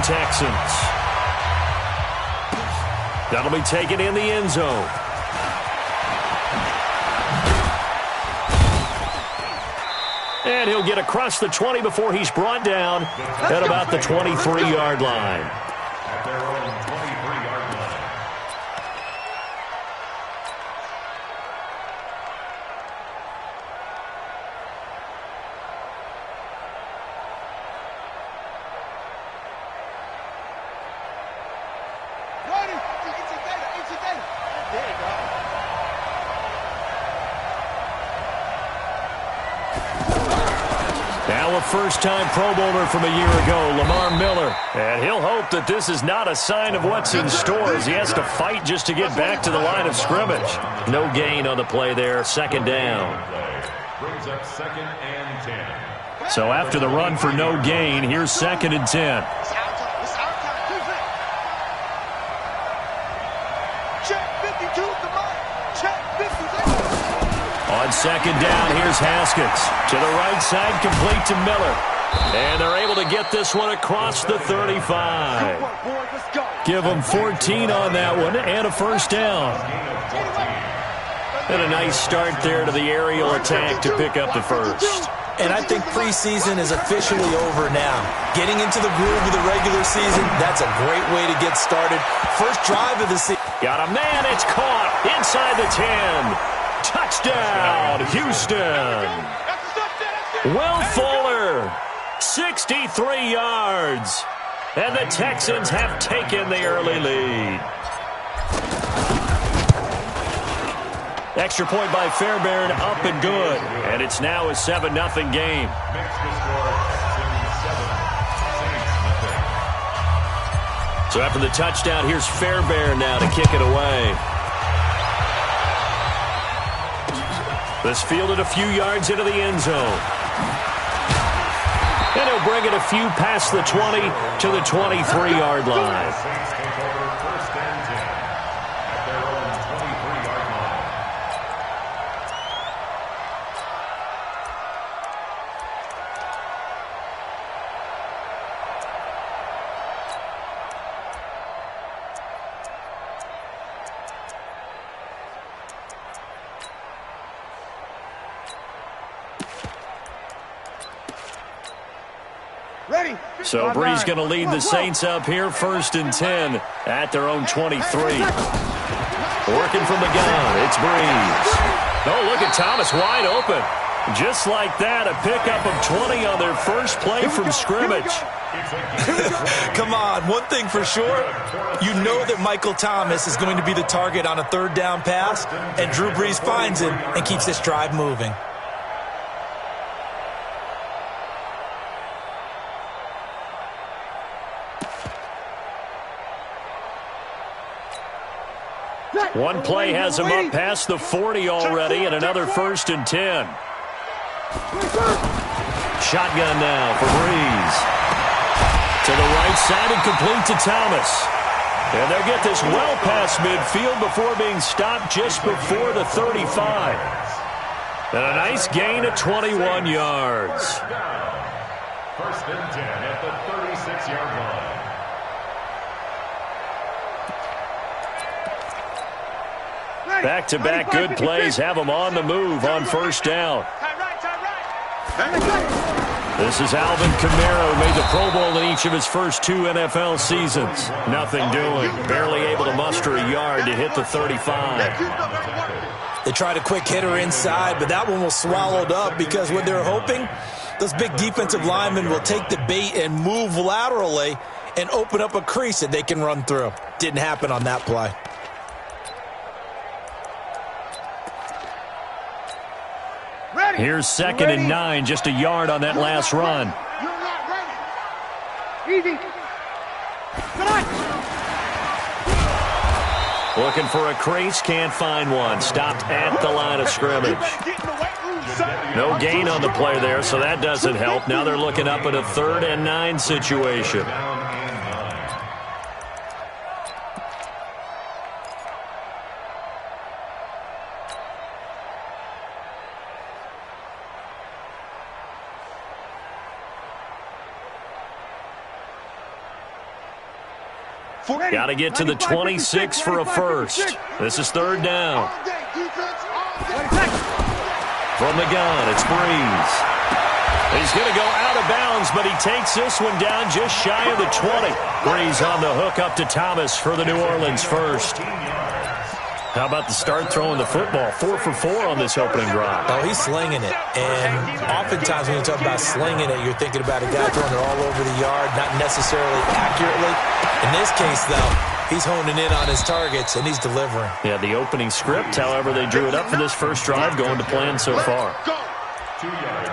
Texans. That'll be taken in the end zone. And he'll get across the 20 before he's brought down at about the 23-yard line. At their own 23-yard line. Now a first-time Pro Bowler from a year ago, Lamar Miller. And he'll hope that this is not a sign of what's in store as he has to fight just to get back to the line of scrimmage. No gain on the play there, second down. Brings up 2nd and 10. So after the run for no gain, here's 2nd and 10. On second down, here's Haskins. To the right side, complete to Miller. And they're able to get this one across the 35. Give them 14 on that one and a first down. And a nice start there to the aerial attack to pick up the first. And I think preseason is officially over now. Getting into the groove of the regular season, that's a great way to get started. First drive of the season. Got a man, it's caught inside the 10. Touchdown, Houston. Will Fuller, 63 yards. And the Texans have taken the early lead. Extra point by Fairbairn, up and good. And it's now a 7-0 game. So after the touchdown, here's Fairbairn now to kick it away. This fielded a few yards into the end zone. And he'll bring it a few past the 20 to the 23-yard line. So Bree's going to lead the Saints up here, 1st and 10 at their own 23. Working from the gun, it's Breeze. Oh, look at Thomas wide open. Just like that, a pickup of 20 on their first play from scrimmage. Come on, one thing for sure, you know that Michael Thomas is going to be the target on a 3rd down pass, and Drew Brees finds him and keeps this drive moving. One play has him up past the 40 already, and another 1st and 10. Shotgun now for Breeze. To the right side and complete to Thomas. And they'll get this well past midfield before being stopped just before the 35. And a nice gain of 21 yards. 1st and 10 at the 36-yard line. Back-to-back good plays have them on the move on 1st down. This is Alvin Kamara, who made the Pro Bowl in each of his first 2 NFL seasons. Nothing doing. Barely able to muster a yard to hit the 35. They tried a quick hitter inside, but that one was swallowed up because what they're hoping, those big defensive linemen will take the bait and move laterally and open up a crease that they can run through. Didn't happen on that play. Here's 2nd and 9, just a yard on that last run. Easy. Looking for a crease, can't find one. Stopped at the line of scrimmage. No gain on the play there, so that doesn't help. Now they're looking up at a 3rd and 9 situation. Got to get to the 26 for a first. This is third down. From the gun, it's Breeze. He's going to go out of bounds, but he takes this one down just shy of the 20. Breeze on the hook up to Thomas for the New Orleans first. How about the start throwing the football? 4 for 4 on this opening drive. Oh, he's slinging it. And oftentimes when you talk about slinging it, you're thinking about a guy throwing it all over the yard, not necessarily accurately. In this case, though, he's honing in on his targets, and he's delivering. Yeah, the opening script, however, they drew it up for this first drive, going to plan so far.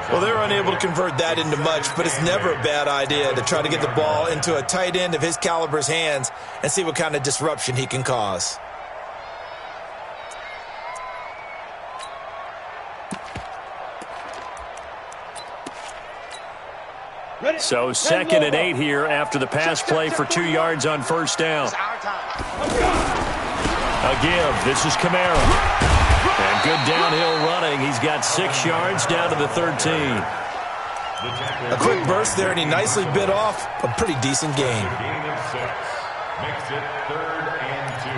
Well, they're unable to convert that into much, but it's never a bad idea to try to get the ball into a tight end of his caliber's hands and see what kind of disruption he can cause. So 2nd and 8 here after the pass play for 2 yards on first down. A give. This is Kamara. And good downhill running. He's got 6 yards down to the 13. A quick burst there, and he nicely bit off a pretty decent gain. Gain of 6 makes it 3rd and 2.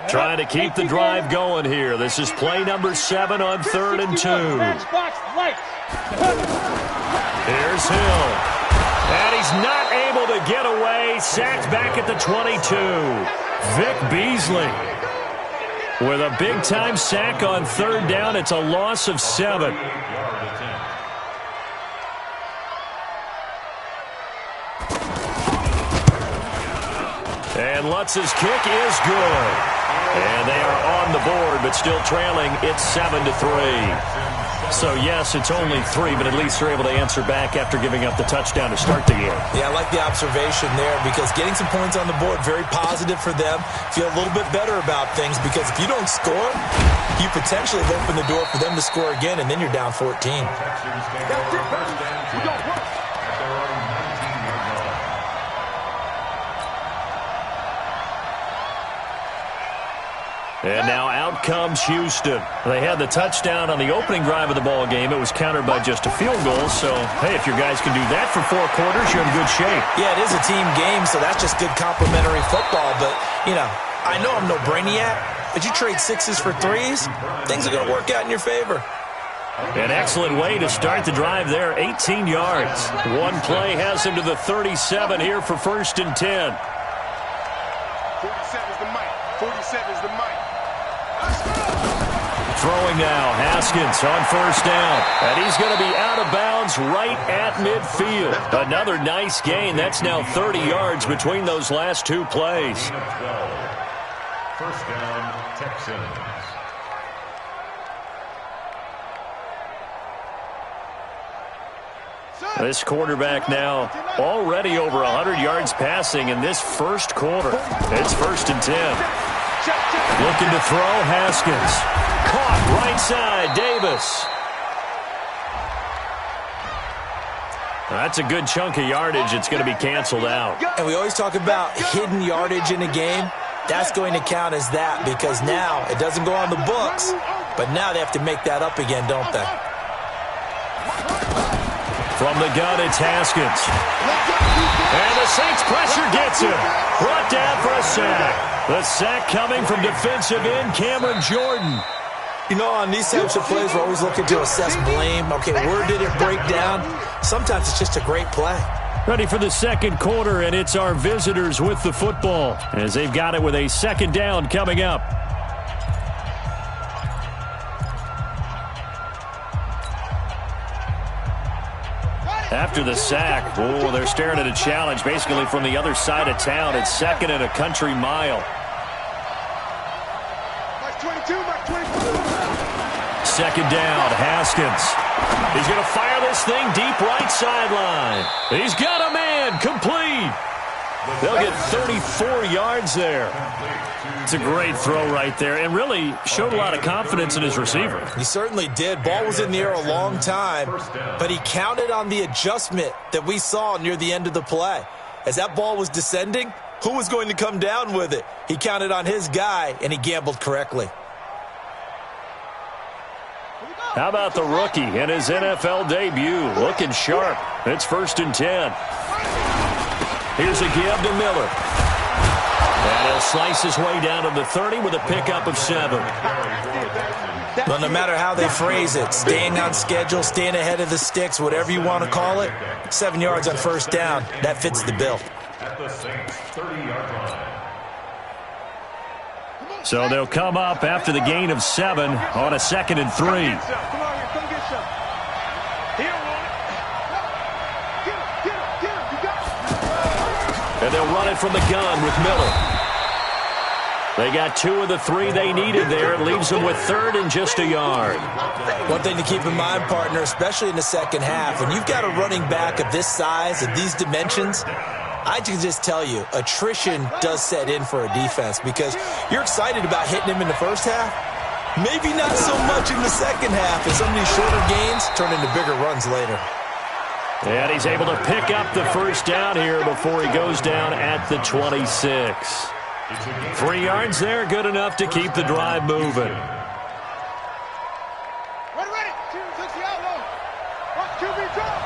Trying to keep the drive going here. This is play number 7 on 3rd and 2. Here's Hill. And he's not able to get away. Sacked back at the 22. Vic Beasley with a big-time sack on 3rd down. It's a loss of 7. And Lutz's kick is good. And they are on the board, but still trailing. It's 7-3. So, yes, it's only 3, but at least they're able to answer back after giving up the touchdown to start the game. Yeah, I like the observation there because getting some points on the board, very positive for them. Feel a little bit better about things because if you don't score, you potentially open the door for them to score again, and then you're down 14. And now out comes Houston. They had the touchdown on the opening drive of the ball game. It was countered by just a field goal. So, hey, if your guys can do that for 4 quarters, you're in good shape. Yeah, it is a team game, so that's just good complimentary football. But, you know, I know I'm no brainiac, but you trade 6s for 3s, things are going to work out in your favor. An excellent way to start the drive there, 18 yards. One play has him to the 37 here for 1st and 10. 47 is the mic. 47 is the mic. Throwing now, Haskins on 1st down. And he's going to be out of bounds right at midfield. Another nice gain. That's now 30 yards between those last 2 plays. 1st down, Texans. This quarterback now already over 100 yards passing in this first quarter. It's 1st and 10. Looking to throw, Haskins. Caught right side, Davis. That's a good chunk of yardage. It's going to be canceled out. And we always talk about hidden yardage in a game. That's going to count as that because now it doesn't go on the books, but now they have to make that up again, don't they? From the gun, it's Haskins. And the Saints pressure gets him. Brought down for a sack. The sack coming from defensive end Cameron Jordan. You know, on these types of plays, we're always looking to assess blame. Okay, where did it break down? Sometimes it's just a great play. Ready for the 2nd quarter, and it's our visitors with the football as they've got it with a 2nd down coming up. After the sack, oh, they're staring at a challenge basically from the other side of town. It's 2nd and a country mile. 2nd down, Haskins. He's going to fire this thing deep right sideline. He's got a man, complete. They'll get 34 yards there. It's a great throw right there and really showed a lot of confidence in his receiver. He certainly did. Ball was in the air a long time, but he counted on the adjustment that we saw near the end of the play. As that ball was descending, who was going to come down with it? He counted on his guy, and he gambled correctly. How about the rookie in his NFL debut? Looking sharp. It's 1st and 10. Here's a give to Miller. And he'll slice his way down to the 30 with a pickup of 7. Well, no matter how they phrase it, staying on schedule, staying ahead of the sticks, whatever you want to call it, 7 yards on 1st down, that fits the bill. At the Saints' 30-yard line. So they'll come up after the gain of 7 on a 2nd and 3. Come on here, come get some. He don't want it. Get him, you got it. And they'll run it from the gun with Miller. They got 2 of the 3 they needed there. It leaves them with 3rd and just a yard. One thing to keep in mind, partner, especially in the second half, when you've got a running back of this size and these dimensions, I can just tell you, attrition does set in for a defense because you're excited about hitting him in the first half. Maybe not so much in the second half, and some of these shorter gains turn into bigger runs later. And he's able to pick up the 1st down here before he goes down at the 26. 3 yards there, good enough to keep the drive moving. Ready. 260 out low. Watch QB drop.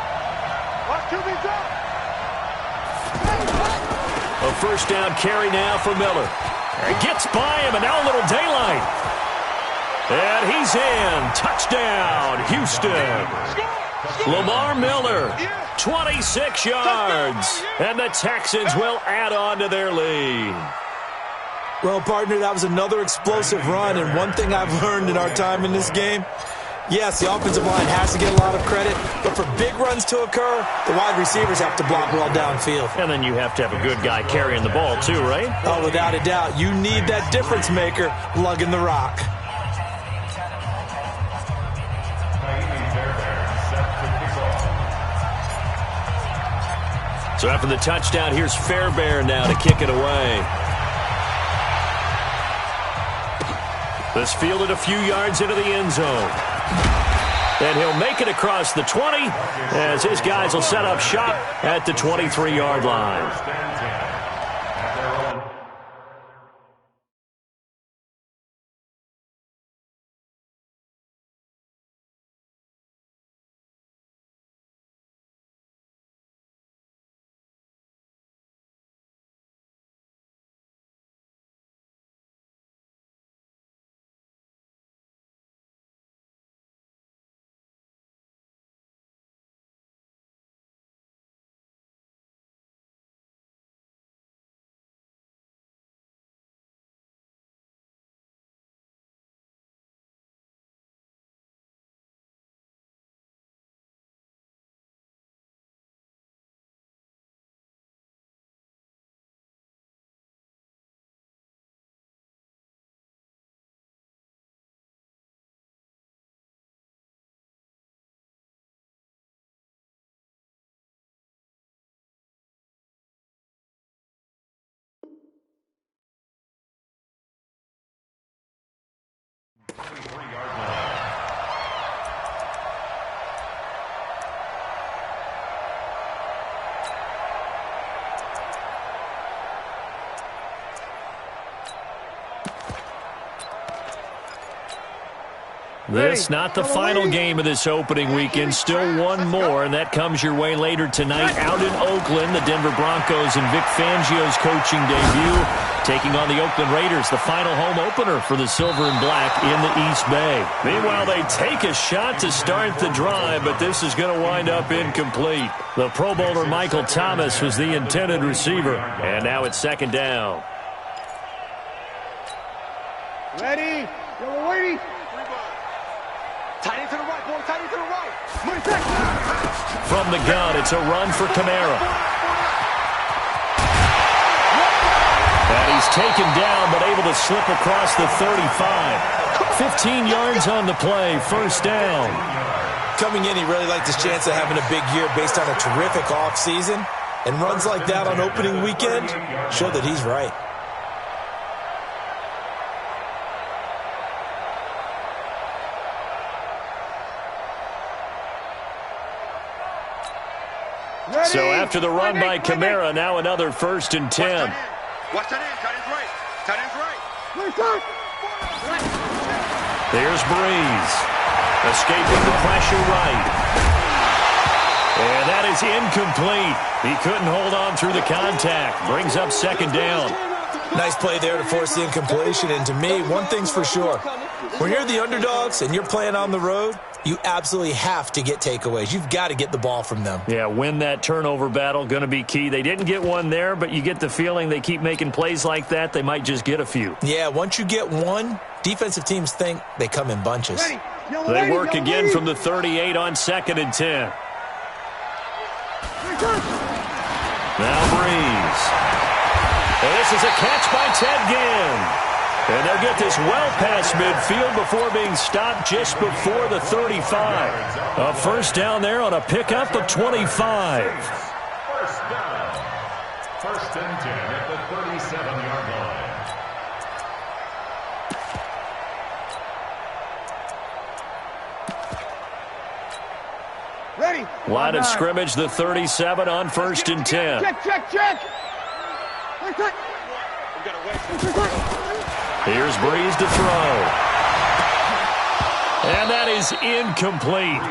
Watch QB drop. A 1st down carry now for Miller. He gets by him, and now a little daylight. And he's in. Touchdown, Houston. Lamar Miller, 26 yards. And the Texans will add on to their lead. Well, partner, that was another explosive run, and one thing I've learned in our time in this game, yes, the offensive line has to get a lot of credit, but for big runs to occur, the wide receivers have to block well downfield. And then you have to have a good guy carrying the ball too, right? Oh, without a doubt. You need that difference maker lugging the rock. So after the touchdown, here's Fairbairn now to kick it away. This fielded a few yards into the end zone. And he'll make it across the 20 as his guys will set up shop at the 23-yard line. This not the final game of this opening weekend. Still one more, and that comes your way later tonight out in Oakland. The Denver Broncos and Vic Fangio's coaching debut taking on the Oakland Raiders, the final home opener for the Silver and Black in the East Bay. Meanwhile, they take a shot to start the drive, but this is going to wind up incomplete. The Pro Bowler Michael Thomas was the intended receiver, and now it's 2nd down. Ready? Yo, waiting. Tight end to the right, boy. Tight end to the right. From the gun, it's a run for Kamara. And he's taken down, but able to slip across the 35. 15 yards on the play, 1st down. Coming in, he really liked his chance of having a big year based on a terrific offseason. And runs like that on opening weekend show that he's right. So after the run by Kamara, now another 1st and 10. Watch that end. Tight end's right. Tight end's right. There's Breeze. Escaping the pressure right. And that is incomplete. He couldn't hold on through the contact. Brings up 2nd down. Nice play there to force the incompletion. And to me, one thing's for sure. When you're the underdogs and you're playing on the road, you absolutely have to get takeaways. You've got to get the ball from them. Yeah, win that turnover battle, going to be key. They didn't get one there, but you get the feeling they keep making plays like that, they might just get a few. Yeah, once you get one, defensive teams think they come in bunches. They work again from the 38 on 2nd and 10. Now Breeze. This is a catch by Ted Ginn. And they'll get this well past midfield before being stopped just before the 35. A 1st down there on a pickup of 25. 1st down. 1st and 10 at the 37-yard line. Ready. Line of scrimmage, the 37 on 1st and 10. Check. Here's Breeze to throw. And that is incomplete.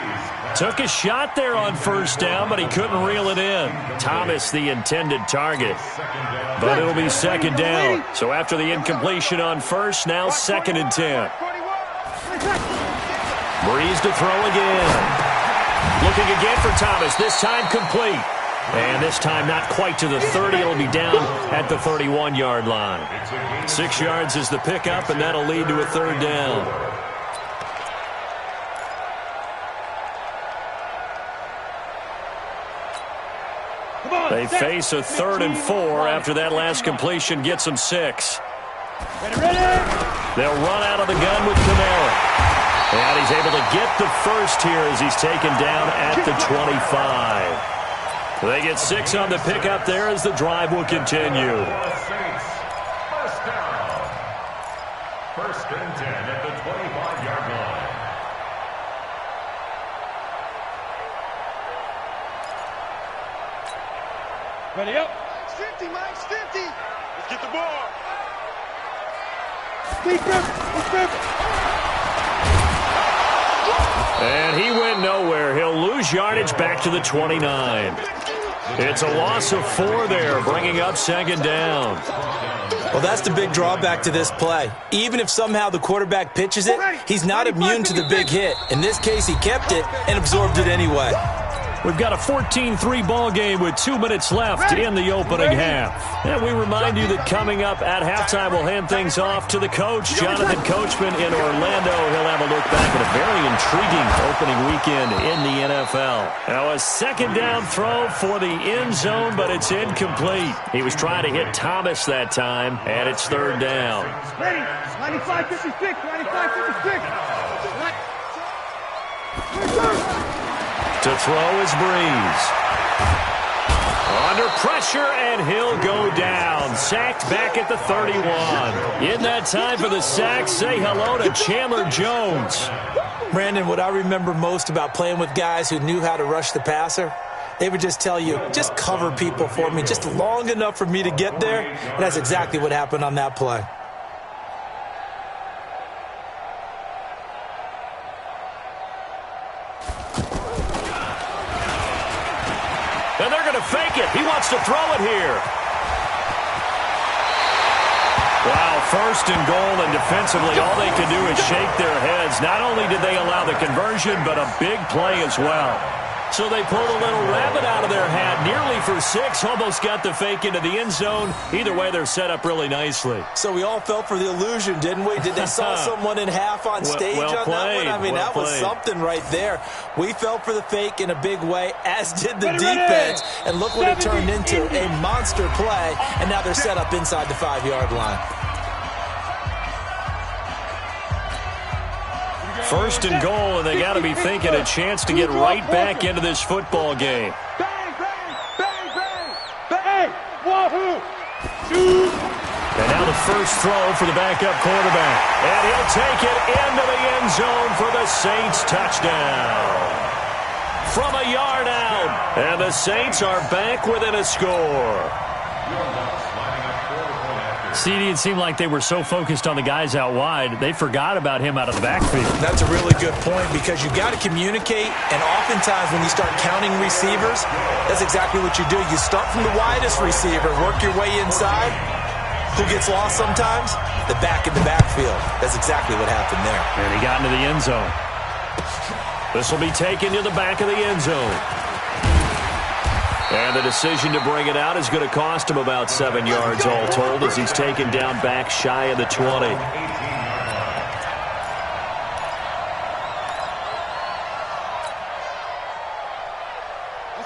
Took a shot there on 1st down, but he couldn't reel it in. Thomas, the intended target. But it'll be 2nd down. So after the incompletion on 1st, now 2nd and 10. Breeze to throw again. Looking again for Thomas, this time complete. And this time not quite to the 30. It'll be down at the 31-yard line. 6 yards is the pickup, and that'll lead to a 3rd down. They face a 3rd and 4 after that last completion gets them 6. They'll run out of the gun with Kamara. And he's able to get the 1st here as he's taken down at the 25. They get 6 on the pickup there as the drive will continue. 1st down. 1st and 10 at the 25-yard line. Ready up. It's 50, Mike. It's 50. Let's get the ball. And he went nowhere. He'll lose yardage back to the 29. It's a loss of 4 there, bringing up 2nd down. Well, that's the big drawback to this play. Even if somehow the quarterback pitches it, he's not immune to the big hit. In this case, he kept it and absorbed it anyway. We've got a 14-3 ball game with 2 minutes left in the opening half. And we remind you that coming up at halftime, we'll hand things off to the coach, Jonathan Coachman in Orlando. He'll have a look back at a very intriguing opening weekend in the NFL. Now a 2nd down throw for the end zone, but it's incomplete. He was trying to hit Thomas that time, and it's 3rd down. Ready. 95-56. 95-56. To throw is Breeze. Under pressure, and he'll go down. Sacked back at the 31. In that time for the sack, say hello to Chandler Jones. Brandon, what I remember most about playing with guys who knew how to rush the passer, they would just tell you, just cover people for me, just long enough for me to get there. And that's exactly what happened on that play. And they're going to fake it. He wants to throw it here. Wow, 1st and goal, and defensively all they can do is shake their heads. Not only did they allow the conversion, but a big play as well. So they pulled a little rabbit out of their hat, nearly for 6, almost got the fake into the end zone. Either way, they're set up really nicely. So we all fell for the illusion, didn't we? Did they saw someone in half on stage on that one? I mean, that was something right there. We fell for the fake in a big way, as did the defense. And look what it turned into, a monster play. And now they're set up inside the 5-yard line. 1st and goal, and they got to be thinking a chance to get right back into this football game. Bang, bang, bang, bang. the first throw for the backup quarterback. And he'll take it into the end zone for the Saints touchdown. From a yard out. And the Saints are back within a score. CD, it seemed like they were so focused on the guys out wide, they forgot about him out of the backfield. That's a really good point because you've got to communicate, and oftentimes when you start counting receivers, that's exactly what you do. You start from the widest receiver, work your way inside. Who gets lost sometimes? The back in the backfield. That's exactly what happened there. And he got into the end zone. This will be taken to the back of the end zone. And the decision to bring it out is going to cost him about 7 yards all told as he's taken down back shy of the 20.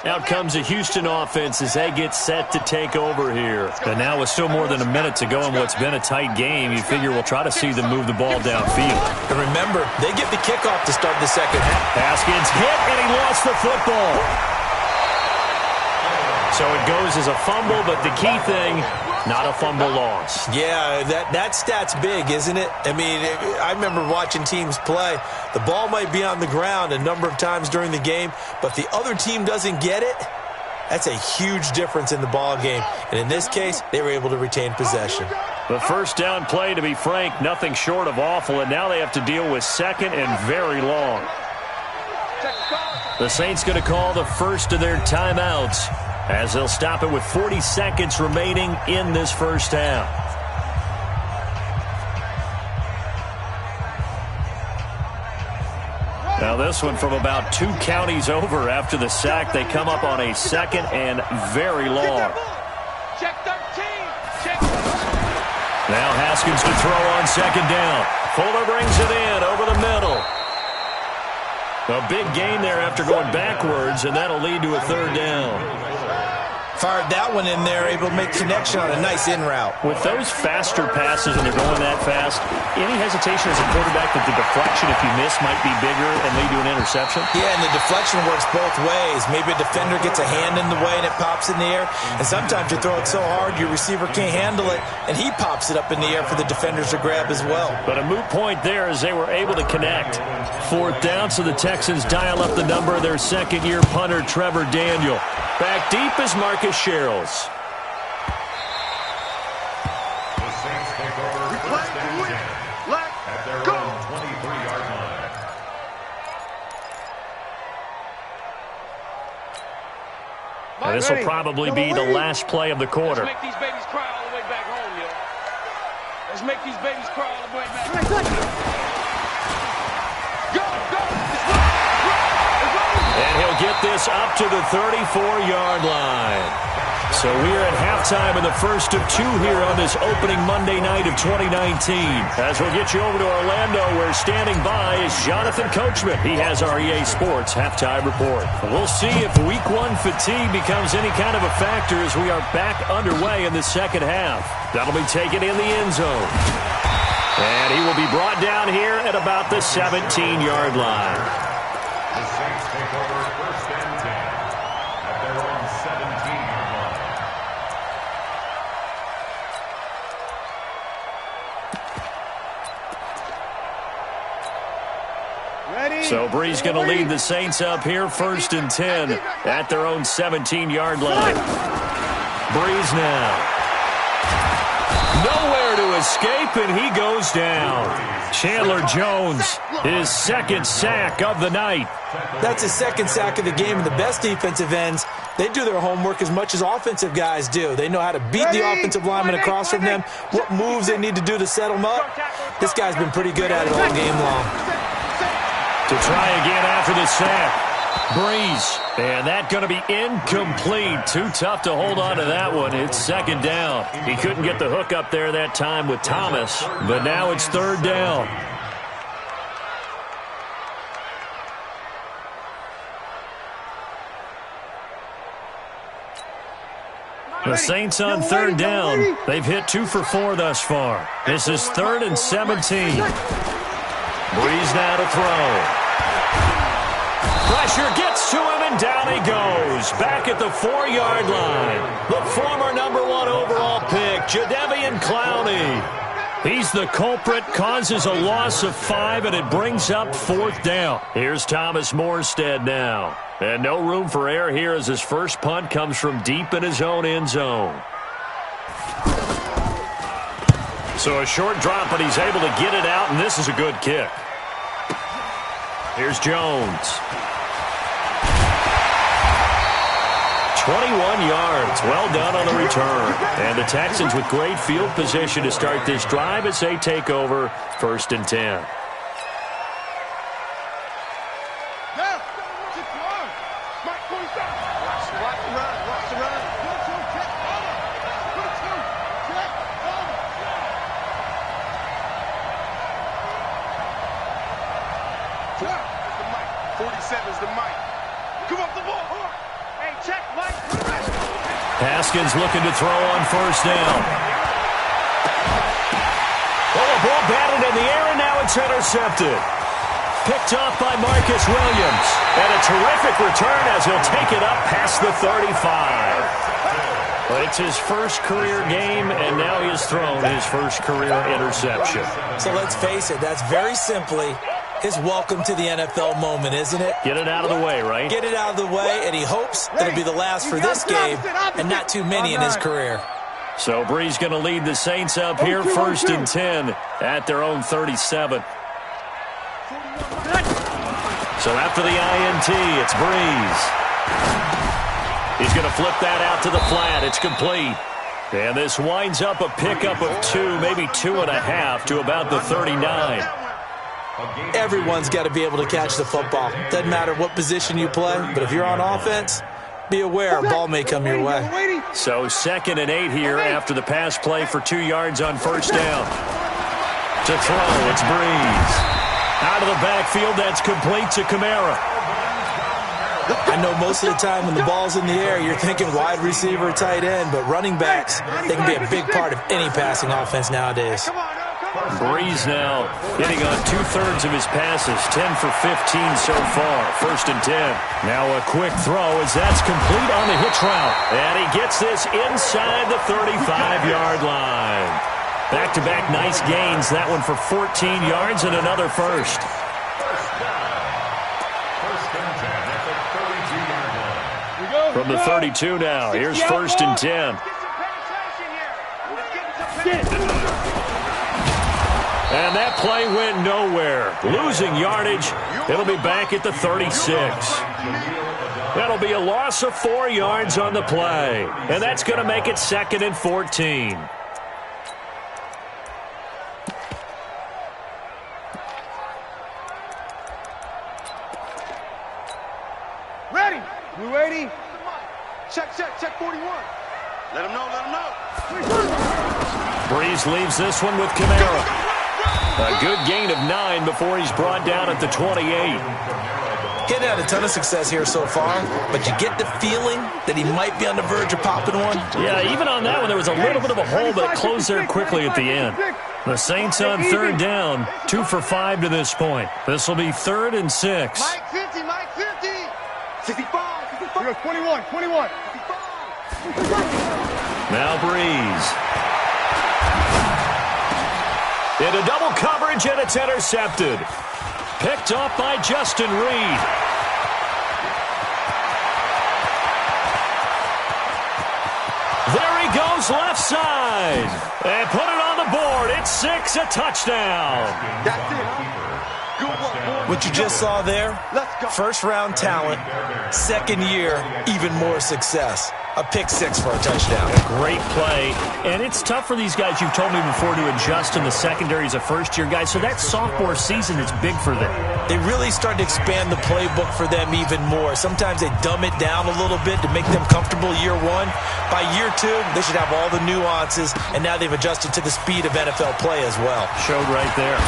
Out comes the Houston offense as they get set to take over here. And now with still more than a minute to go in what's been a tight game, you figure we'll try to see them move the ball downfield. And remember, they get the kickoff to start the second half. Haskins hit, and he lost the football. So it goes as a fumble, but the key thing, not a fumble loss. Yeah, that stat's big, isn't it? I mean, I remember watching teams play. The ball might be on the ground a number of times during the game, but the other team doesn't get it. That's a huge difference in the ball game. And in this case, they were able to retain possession. The first down play, to be frank, nothing short of awful, and now they have to deal with second and very long. The Saints going to call the first of their timeouts, as they'll stop it with 40 seconds remaining in this first half. Now this one from about 2 counties over after the sack. They come up on a second and very long. Check 13. Check. Now Haskins to throw on second down. Fuller brings it in over the middle. A big gain there after going backwards, and that'll lead to a third down. Fired that one in there, able to make connection on a nice in route. With those faster passes and they're going that fast, any hesitation as a quarterback that the deflection, if you miss, might be bigger and lead to an interception? Yeah, and the deflection works both ways. Maybe a defender gets a hand in the way and it pops in the air. And sometimes you throw it so hard your receiver can't handle it, and he pops it up in the air for the defenders to grab as well. But a moot point there as they were able to connect. Fourth down, so the Texans dial up the number of their second-year punter, Trevor Daniel. Back deep is Marcus Sherrills. The Saints take over first and 10 at their own 23-yard line. And this will probably be the last play of the quarter. Let's make these babies cry all the way back home, yo. Let's make these babies cry all the way back home. And he'll get this up to the 34-yard line. So we're at halftime in the first of 2 here on this opening Monday night of 2019. As we'll get you over to Orlando, where standing by is Jonathan Coachman. He has our EA Sports halftime report. We'll see if Week 1 fatigue becomes any kind of a factor as we are back underway in the second half. That'll be taken in the end zone. And he will be brought down here at about the 17-yard line. The Saints take over first and 10 at their own 17-yard line. Ready? So Brees going to lead the Saints up here first and 10 at their own 17-yard line. Brees now. Nowhere to escape, and he goes down. Chandler Jones, his second sack of the night. That's his second sack of the game, and the best defensive ends, they do their homework as much as offensive guys do. They know how to beat the offensive lineman across from them, what moves they need to do to set them up. This guy's been pretty good at it all game long. To try again after the sack. Brees, and that going to be incomplete. Too tough to hold on to that one. It's second down. He couldn't get the hook up there that time with Thomas, but now it's third down. The Saints on third down. They've hit 2 for 4 thus far. This is 3rd and 17. Brees now to throw. Pressure gets to him, and down he goes. Back at the 4-yard line. The former #1 overall pick, Jadeveon Clowney. He's the culprit, causes a loss of 5, and it brings up 4th down. Here's Thomas Morstead now. And no room for error here as his first punt comes from deep in his own end zone. So a short drop, but he's able to get it out, and this is a good kick. Here's Jones. 21 yards. Well done on the return. And the Texans with great field position to start this drive as they take over 1st and 10. Haskins looking to throw on 1st down. Oh, a ball batted in the air, and now it's intercepted. Picked off by Marcus Williams. And a terrific return as he'll take it up past the 35. But it's his first career game, and now he has thrown his first career interception. So let's face it, that's very simply his welcome to the NFL moment, isn't it? Get it out of the way, right? Get it out of the way, and he hopes it'll be the last for this game and not too many in his career. So Brees going to lead the Saints up here, 1st and 10 at their own 37. So after the INT, it's Brees. He's going to flip that out to the flat. It's complete. And this winds up a pickup of 2, maybe 2.5 to about the 39. Everyone's got to be able to catch the football. Doesn't matter what position you play, but if you're on offense, be aware a ball may come your way. So 2nd and 8 here after the pass play for 2 yards on 1st down. To throw, it's Brees. Out of the backfield, that's complete to Kamara. I know most of the time when the ball's in the air, you're thinking wide receiver, tight end, but running backs, they can be a big part of any passing offense nowadays. Brees now hitting on 2/3 of his passes, 10 for 15 so far, 1st and 10. Now a quick throw as that's complete on the hitch route. And he gets this inside the 35-yard line. Back-to-back nice gains, that one for 14 yards and another first. From the 32 now, here's 1st and 10. And that play went nowhere. Losing yardage. It'll be back at the 36. That'll be a loss of 4 yards on the play. And that's going to make it 2nd and 14. Ready. We ready? Check 41. Let him know. Brees leaves this one with Kamara. A good gain of 9 before he's brought down at the 28. Getting had a ton of success here so far, but you get the feeling that he might be on the verge of popping one. Yeah, even on that one, there was a little bit of a hole, but it closed there quickly at the end. The Saints on 3rd down, 2 for 5 to this point. This will be 3rd and 6. Mike 50. 65. 21. Now Brees. Into double coverage, and it's intercepted. Picked off by Justin Reed. There he goes, left side. And put it on the board. It's 6, a touchdown. That's it. Good work, boy. What you just saw there, first-round talent, 2nd year, even more success. A pick 6 for a touchdown. Great play. And it's tough for these guys, you've told me before, to adjust in the secondary as a first-year guy. So that sophomore season is big for them. They really start to expand the playbook for them even more. Sometimes they dumb it down a little bit to make them comfortable year 1. By year 2, they should have all the nuances, and now they've adjusted to the speed of NFL play as well. Showed right there.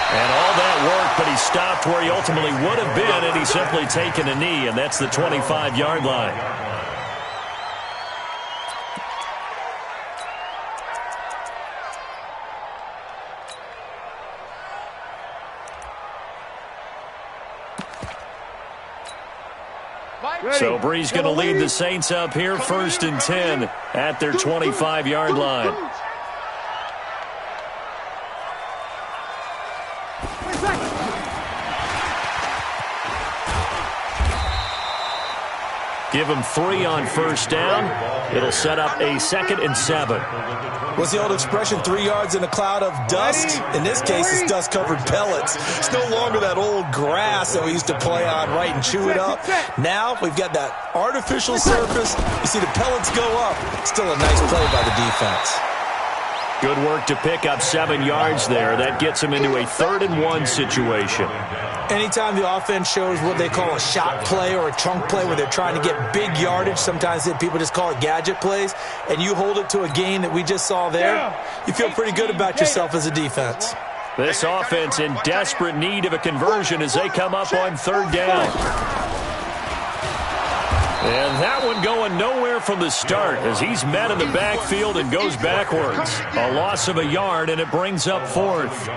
And all that work, but he stopped where he ultimately would have been, and he's simply taken a knee, and that's the 25-yard line. So Bree's going to lead the Saints up here, 1st and 10 at their 25-yard line. Give him 3 on 1st down. It'll set up a 2nd and 7. What's the old expression, 3 yards in a cloud of dust? In this case, it's dust-covered pellets. It's no longer that old grass that we used to play on, right, and chew it up. Now we've got that artificial surface. You see the pellets go up. Still a nice play by the defense. Good work to pick up 7 yards there. That gets him into a 3rd and 1 situation. Anytime the offense shows what they call a shot play or a chunk play where they're trying to get big yardage, sometimes people just call it gadget plays, and you hold it to a gain that we just saw there, you feel pretty good about yourself as a defense. This offense in desperate need of a conversion as they come up on 3rd down. And that one going nowhere from the start as he's met in the backfield and goes backwards. A loss of a yard, and it brings up 4th.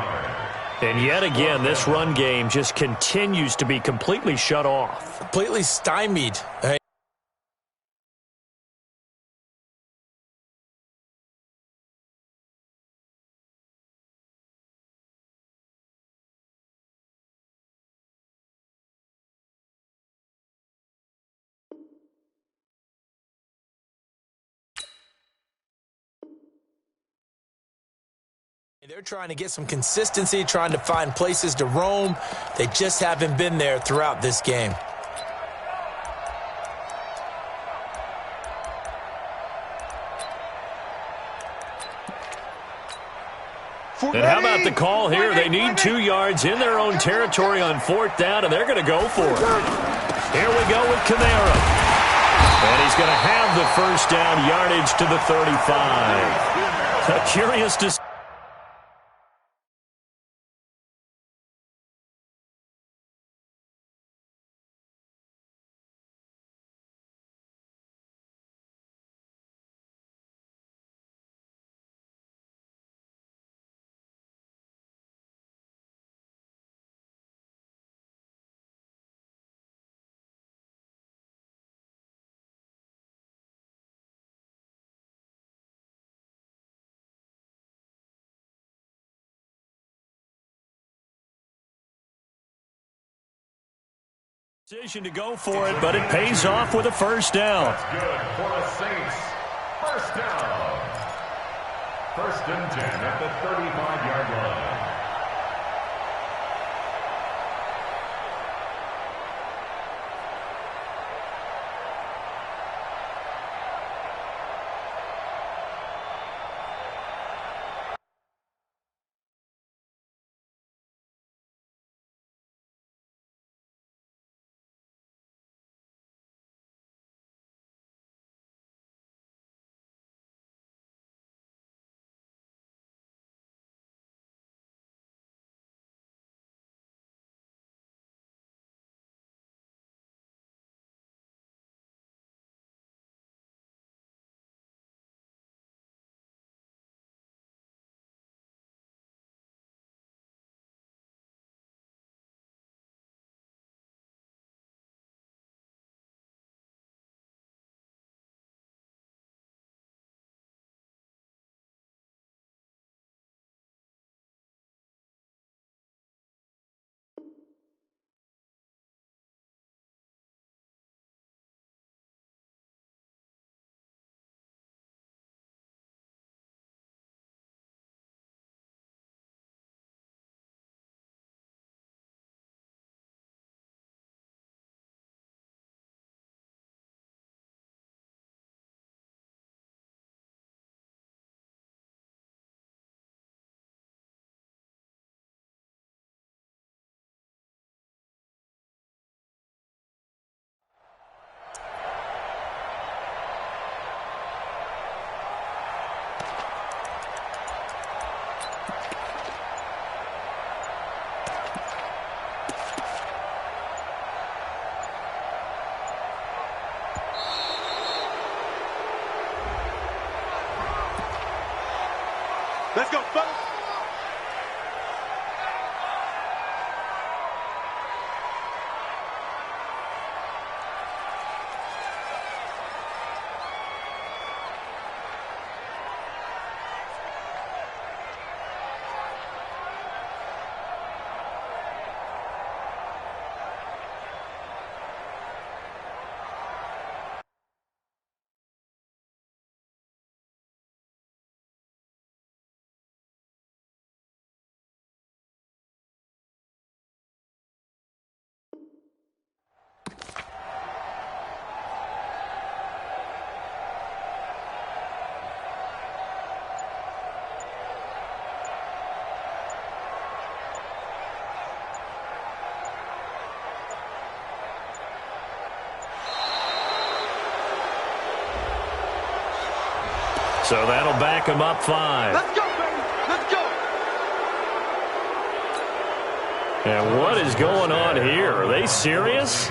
And yet again, this run game just continues to be completely shut off. Completely stymied. They're trying to get some consistency, trying to find places to roam. They just haven't been there throughout this game. And how about the call here? They need 2 yards in their own territory on 4th down, and they're going to go for it. Here we go with Kamara. And he's going to have the 1st down yardage to the 35. Curious to see. Decision to go for it, but it pays off with a 1st down. That's good for the Saints. 1st down. 1st and 10 at the 35-yard line. Let's go, fellas. So that'll back him up 5. Let's go, baby. Let's go. And what is going on here? Are they serious?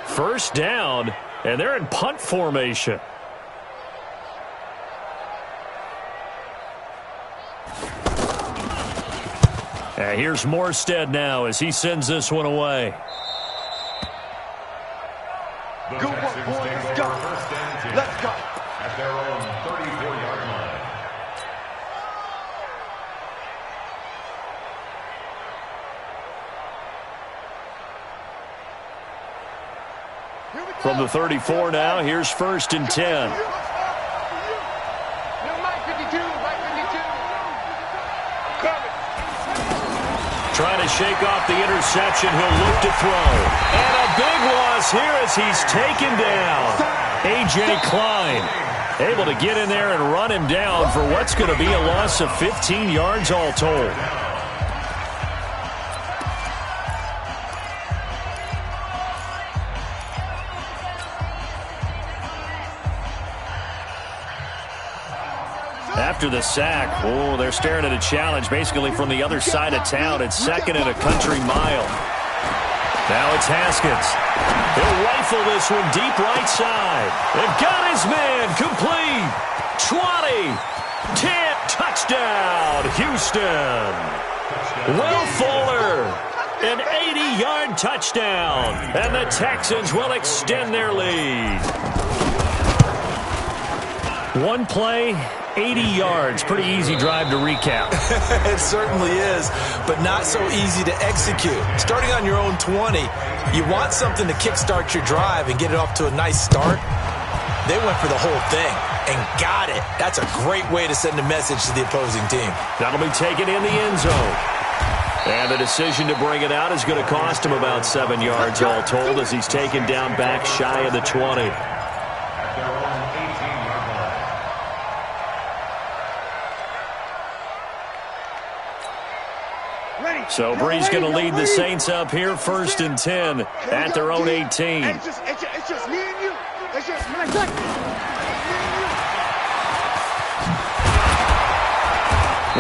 First down, and they're in punt formation. And here's Morstead now as he sends this one away. The Good work, Texans boy. take Let's over go. first and 10 Let's go. at their own 34-yard line. From the 34 now, here's first and 10. Trying to shake off the interception. He'll look to throw. And a big loss here as he's taken down. A.J. Klein able to get in there and run him down for what's going to be a loss of 15 yards all told. After the sack, oh, they're staring at a challenge basically from the other side of town. It's second and a country mile. Now it's Haskins. He'll rifle this one deep right side. They've got his man complete. 20, 10, touchdown, Houston. Will Fuller, an 80-yard touchdown, and the Texans will extend their lead. One play, 80 yards. Pretty easy drive to recap. It certainly is, but not so easy to execute. Starting on your own 20, you want something to kickstart your drive and get it off to a nice start. They went for the whole thing and got it. That's a great way to send a message to the opposing team. That'll be taken in the end zone. And the decision to bring it out is going to cost him about 7 yards all told as he's taken down back shy of the 20. So Bree's going to lead the Saints up here, first and 10 at their own 18. It's just me and you. It's just me and you.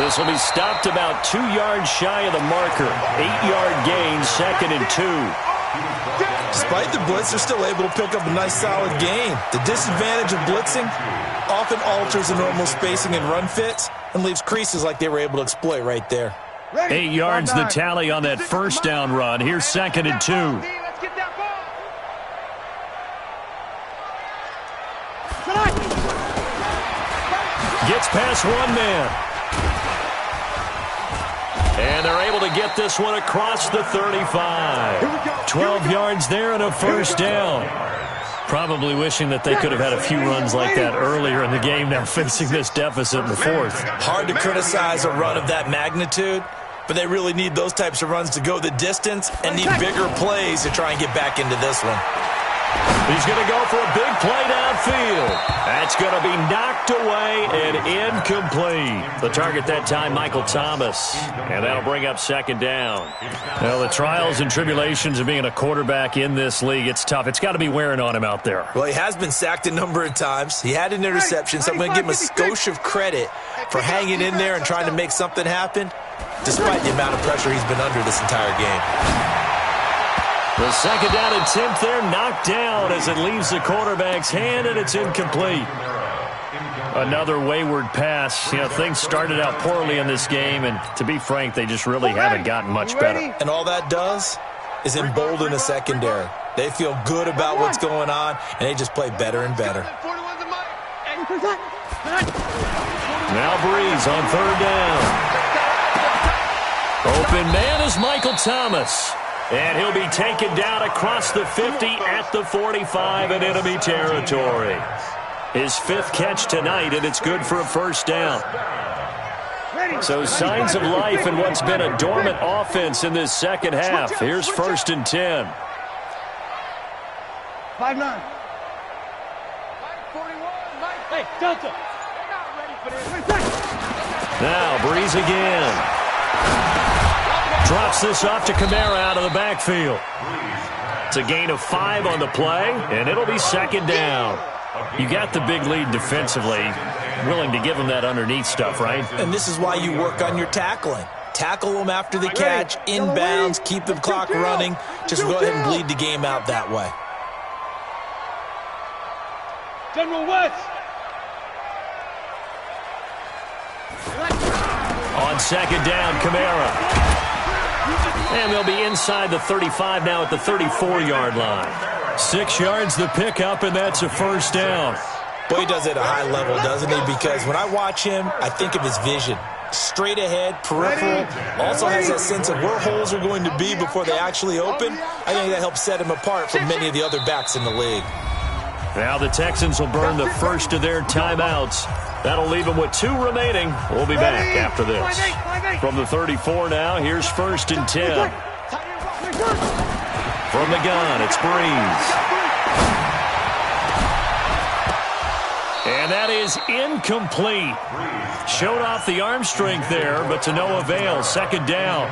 This will be stopped about 2 yards shy of the marker. 8-yard gain, second and 2. Despite the blitz, they're still able to pick up a nice solid gain. The disadvantage of blitzing often alters the normal spacing and run fits and leaves creases like they were able to exploit right there. 8 yards the tally on that first down run. Here's second and 2. Let's get that ball. Gets past one man. And they're able to get this one across the 35. 12 yards there and a first down. Probably wishing that they could have had a few runs like that earlier in the game, now facing this deficit in the fourth. Hard to criticize a run of that magnitude, but they really need those types of runs to go the distance and need bigger plays to try and get back into this one. He's going to go for a big play downfield. That's going to be knocked away and incomplete. The target that time, Michael Thomas. And that'll bring up second down. Well, the trials and tribulations of being a quarterback in this league, it's tough. It's got to be wearing on him out there. Well, he has been sacked a number of times. He had an interception, so I'm going to give him a skosh of credit for hanging in there and trying to make something happen, despite the amount of pressure he's been under this entire game. The second down attempt there knocked down as it leaves the quarterback's hand, and it's incomplete. Another wayward pass. You know, things started out poorly in this game, and to be frank, they just really haven't gotten much better. And all that does is embolden the secondary. They feel good about what's going on, and they just play better and better. Now Breeze on third down. Open man is Michael Thomas. And he'll be taken down across the 50 at the 45 in enemy territory. His fifth catch tonight, and it's good for a first down. So signs of life in what's been a dormant offense in this second half. Here's first and 10. 5-9. 41. Hey, Delta. Now Breeze again. Drops this off to Kamara out of the backfield. It's a gain of 5 on the play, and it'll be second down. You got the big lead defensively, willing to give them that underneath stuff, right? And this is why you work on your tackling. Tackle them after the catch, inbounds, keep the clock running. Just go ahead and bleed the game out that way. General West. On second down, Kamara. And they'll be inside the 35 now at the 34-yard line. 6 yards the pickup, and that's a first down. Boy, he does it at a high level, doesn't he? Because when I watch him, I think of his vision. Straight ahead, peripheral, also has that sense of where holes are going to be before they actually open. I think that helps set him apart from many of the other backs in the league. Now the Texans will burn the first of their timeouts. That'll leave them with 2 remaining. We'll be back after this. From the 34 now, here's 1st and 10. From the gun, it's Breeze. And that is incomplete. Showed off the arm strength there, but to no avail. Second down.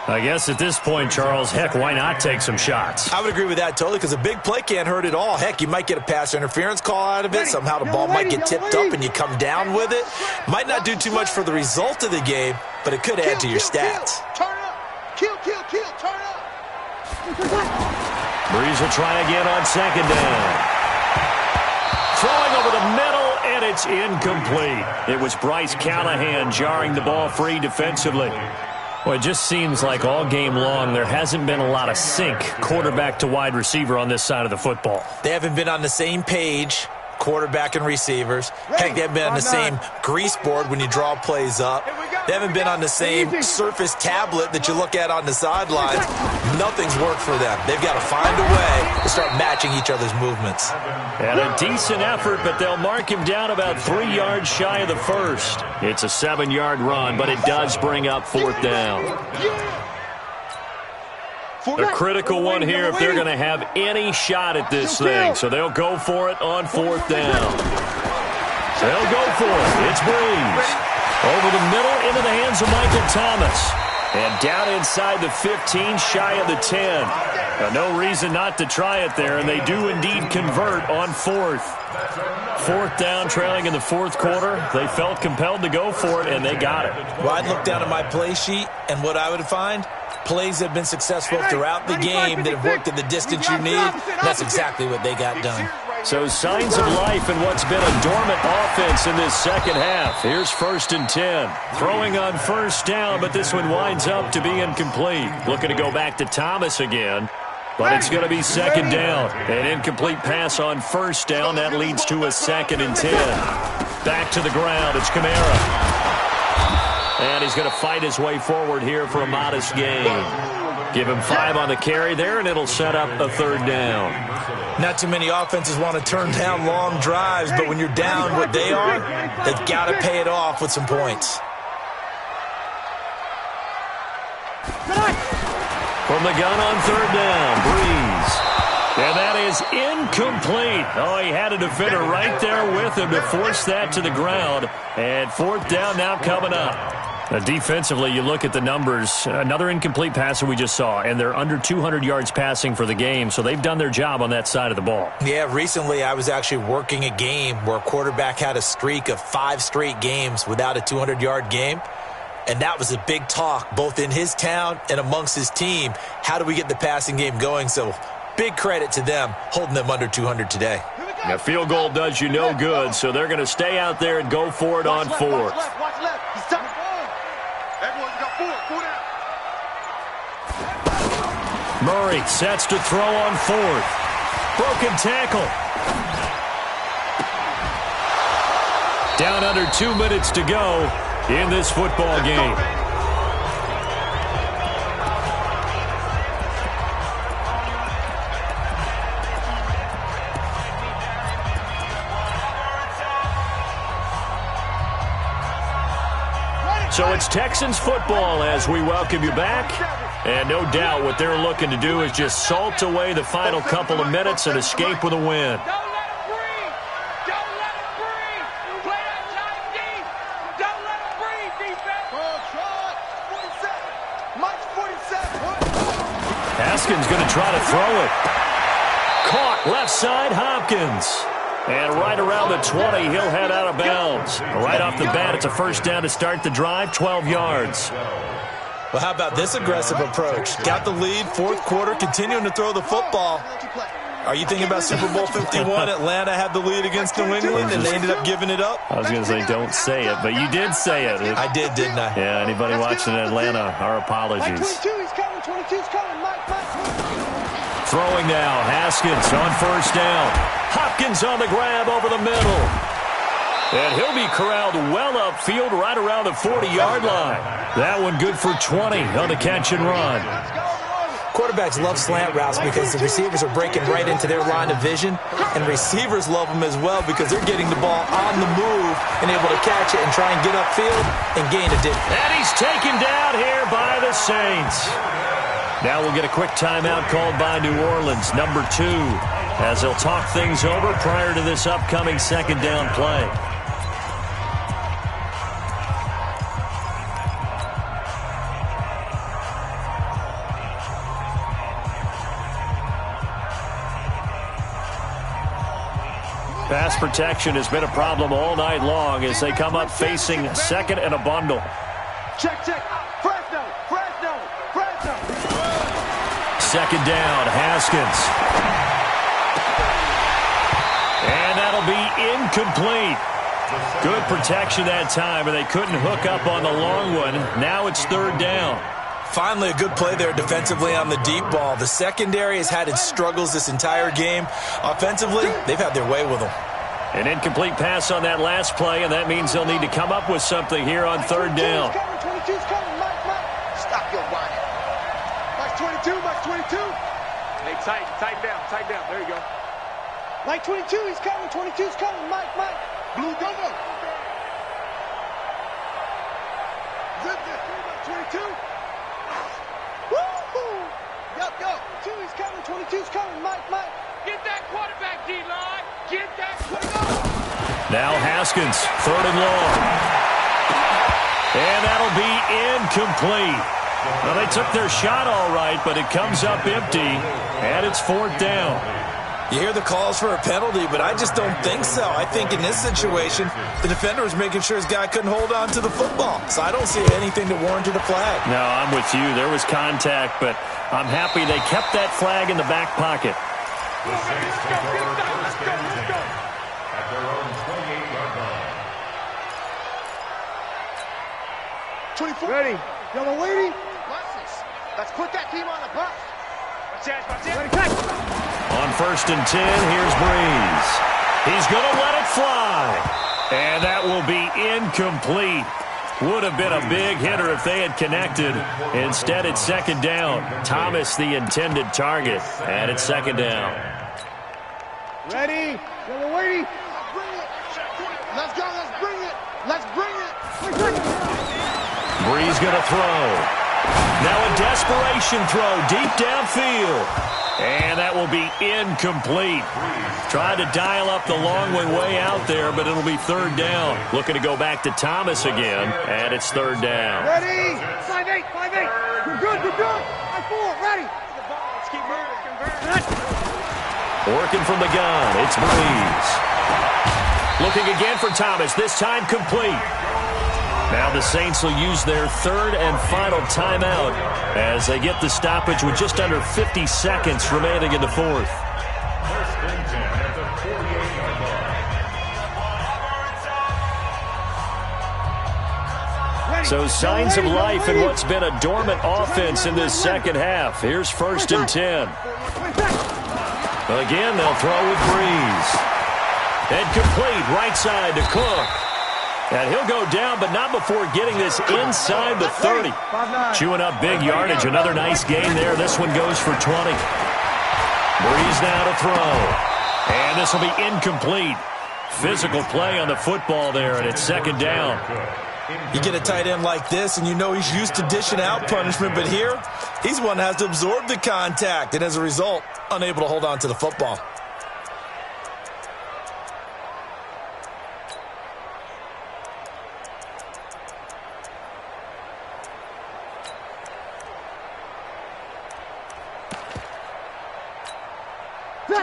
I guess at this point, Charles, heck, why not take some shots? I would agree with that totally, because a big play can't hurt at all. Heck, you might get a pass interference call out of it. Somehow the ball might get tipped up and you come down with it. Might not do too much for the result of the game, but it could add to your stats. Turn up. Kill, turn up. Breeze will try again on second down. Throwing over the middle, and it's incomplete. It was Bryce Callahan jarring the ball free defensively. Well, it just seems like all game long there hasn't been a lot of sync quarterback to wide receiver on this side of the football. They haven't been on the same page, quarterback and receivers. Heck, they haven't been on the same grease board when you draw plays up. They haven't been on the same surface tablet that you look at on the sidelines. Nothing's worked for them. They've got to find a way to start matching each other's movements. And a decent effort, but they'll mark him down about 3 yards shy of the first. It's a 7-yard run, but it does bring up 4th down. A critical one here if they're going to have any shot at this thing. So they'll go for it on 4th down. They'll go for it. It's Breeze. Over the middle into the hands of Michael Thomas. And down inside the 15, shy of the 10. No reason not to try it there, and they do indeed convert on 4th. 4th down, trailing in the 4th quarter. They felt compelled to go for it, and they got it. Well, I'd look down at my play sheet, and what I would find, plays that have been successful throughout the game that have worked at the distance you need. That's exactly what they got done. So signs of life in what's been a dormant offense in this second half. Here's 1st and 10. Throwing on 1st down, but this one winds up to be incomplete. Looking to go back to Thomas again. But it's going to be 2nd down. An incomplete pass on 1st down. That leads to a 2nd and 10. Back to the ground. It's Kamara. And he's going to fight his way forward here for a modest gain. Give him 5 on the carry there, and it'll set up a 3rd down. Not too many offenses want to turn down long drives, but when you're down what they are, they've got to pay it off with some points. From the gun on 3rd down, Breeze. And that is incomplete. Oh, he had a defender right there with him to force that to the ground. And 4th down now coming up. Defensively, you look at the numbers. Another incomplete passer we just saw, and they're under 200 yards passing for the game, so they've done their job on that side of the ball. Yeah, recently I was actually working a game where a quarterback had a streak of 5 straight games without a 200-yard game, and that was a big talk both in his town and amongst his team. How do we get the passing game going? So big credit to them holding them under 200 today. A field goal does you no good, so they're going to stay out there and go for it on 4th. Watch left. He's tough. Everyone's got 4 down. Murray sets to throw on 4th. Broken tackle. Down under 2 minutes to go in this football game. So it's Texans football as we welcome you back. And no doubt what they're looking to do is just salt away the final couple of minutes and escape with a win. Don't let him breathe. Don't let him breathe. Play that tight deep. Don't let him breathe, defense. Try. 47. Mike's 47. Haskins going to try to throw it. Caught left side, Hopkins. And right around the 20, he'll head out of bounds. Right off the bat, it's a first down to start the drive, 12 yards. Well, how about this aggressive approach? Got the lead, fourth quarter, continuing to throw the football. Are you thinking about Super Bowl 51? Atlanta had the lead against New England, and they ended up giving it up? I was going to say don't say it, but you did say it. I did, didn't I? Yeah, anybody watching in Atlanta, our apologies. 22, he's coming, 22's coming, Mike. Throwing now, Haskins on first down. Hopkins on the grab over the middle. And he'll be corralled well upfield right around the 40-yard line. That one good for 20 on the catch and run. Quarterbacks love slant routes because the receivers are breaking right into their line of vision, and receivers love them as well because they're getting the ball on the move and able to catch it and try and get upfield and gain a dip. And he's taken down here by the Saints. Now we'll get a quick timeout called by New Orleans, number 2, as they'll talk things over prior to this upcoming second down play. Pass protection has been a problem all night long as they come up facing second and a bundle. Check. Fresno. Second down, Haskins. And that'll be incomplete. Good protection that time, and they couldn't hook up on the long one. Now it's third down. Finally, a good play there defensively on the deep ball. The secondary has had its struggles this entire game. Offensively, they've had their way with them. An incomplete pass on that last play, and that means they'll need to come up with something here on third down. 22's coming, Mike. Stop your whining. Mike 22. Hey, tighten down. There you go. Mike 22, he's coming. 22's coming, Mike. Blue, go. Zip this. 22. Woo-hoo. Go. 2, he's coming. 22's coming, Mike. Get that quarterback, D-line. Get that quarterback. Now Haskins, third and long. And that'll be incomplete. Well, they took their shot all right, but it comes up empty, and it's fourth down. You hear the calls for a penalty, but I just don't think so. I think in this situation, the defender was making sure his guy couldn't hold on to the football. So I don't see anything that warranted a flag. No, I'm with you. There was contact, but I'm happy they kept that flag in the back pocket. The Saints take over first and 10 at their own 28-yard line. 24. Ready. Yellow lady. Let's put that team on the bus. Ready, catch. On first and 10, here's Breeze. He's going to let it fly. And that will be incomplete. Would have been a big hitter if they had connected. Instead, it's second down. Thomas, the intended target. And it's second down. Ready. Yellow lady. Let's go. Let's bring it. Breeze going to throw. Now a desperation throw deep downfield. And that will be incomplete. Tried to dial up the long one way out there, but it'll be third down. Looking to go back to Thomas again, and it's third down. Ready? 5-8. You're good. 5-4. Ready. Let's keep moving. Working from the gun, it's Breeze. Looking again for Thomas, this time complete. Now the Saints will use their third and final timeout as they get the stoppage with just under 50 seconds remaining in the fourth. First and 10 at the 48-yard line. So signs of life in what's been a dormant offense in this second half. Here's first and 10. Again, they'll throw with Breeze. And complete right side to Cook. And he'll go down, but not before getting this inside the 30. Chewing up big yardage. Another nice gain there. This one goes for 20. Breeze now to throw. And this will be incomplete. Physical play on the football there, and it's second down. You get a tight end like this, and you know he's used to dishing out punishment, but here, he's one that has to absorb the contact, and as a result, unable to hold on to the football.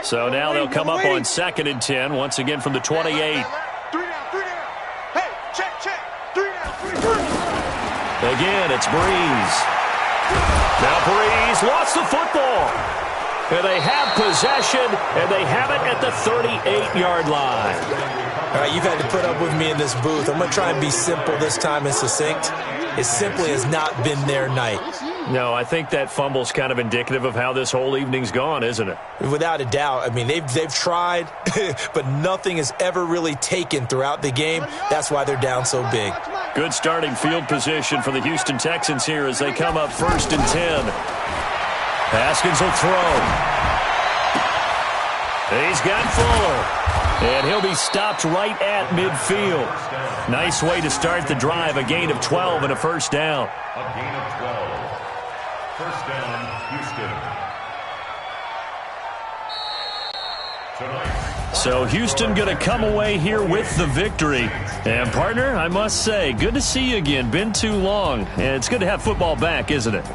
So now they'll come up on 2nd and 10, once again from the 28. 3 down. Hey, check. 3 down. Again, it's Breeze. Now Breeze lost the football. And they have possession, and they have it at the 38-yard line. All right, you've had to put up with me in this booth. I'm going to try and be simple this time and succinct. It simply has not been their night. No, I think that fumble's kind of indicative of how this whole evening's gone, isn't it? Without a doubt. I mean, they've tried, but nothing has ever really taken throughout the game. That's why they're down so big. Good starting field position for the Houston Texans here as they come up 1st and 10. Haskins will throw. He's got Fuller. And he'll be stopped right at midfield. Nice way to start the drive. A gain of 12 and a first down. A gain of 12. First down, Houston. Tonight. So Houston going to come away here with the victory. And, partner, I must say, good to see you again. Been too long. And it's good to have football back, isn't it?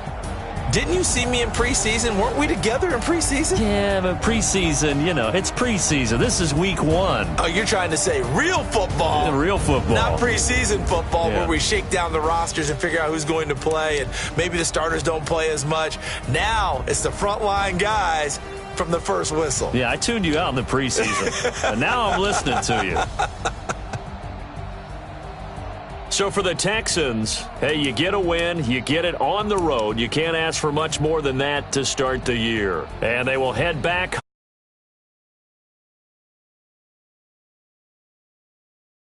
Didn't you see me in preseason? Weren't we together in preseason? Yeah, but preseason, it's preseason. This is week 1. Oh, you're trying to say real football. Real football. Not preseason football Yeah. where we shake down the rosters and figure out who's going to play, and maybe the starters don't play as much. Now it's the frontline guys from the first whistle. Yeah, I tuned you out in the preseason. And now I'm listening to you. So for the Texans, hey, you get a win, you get it on the road. You can't ask for much more than that to start the year. And they will head back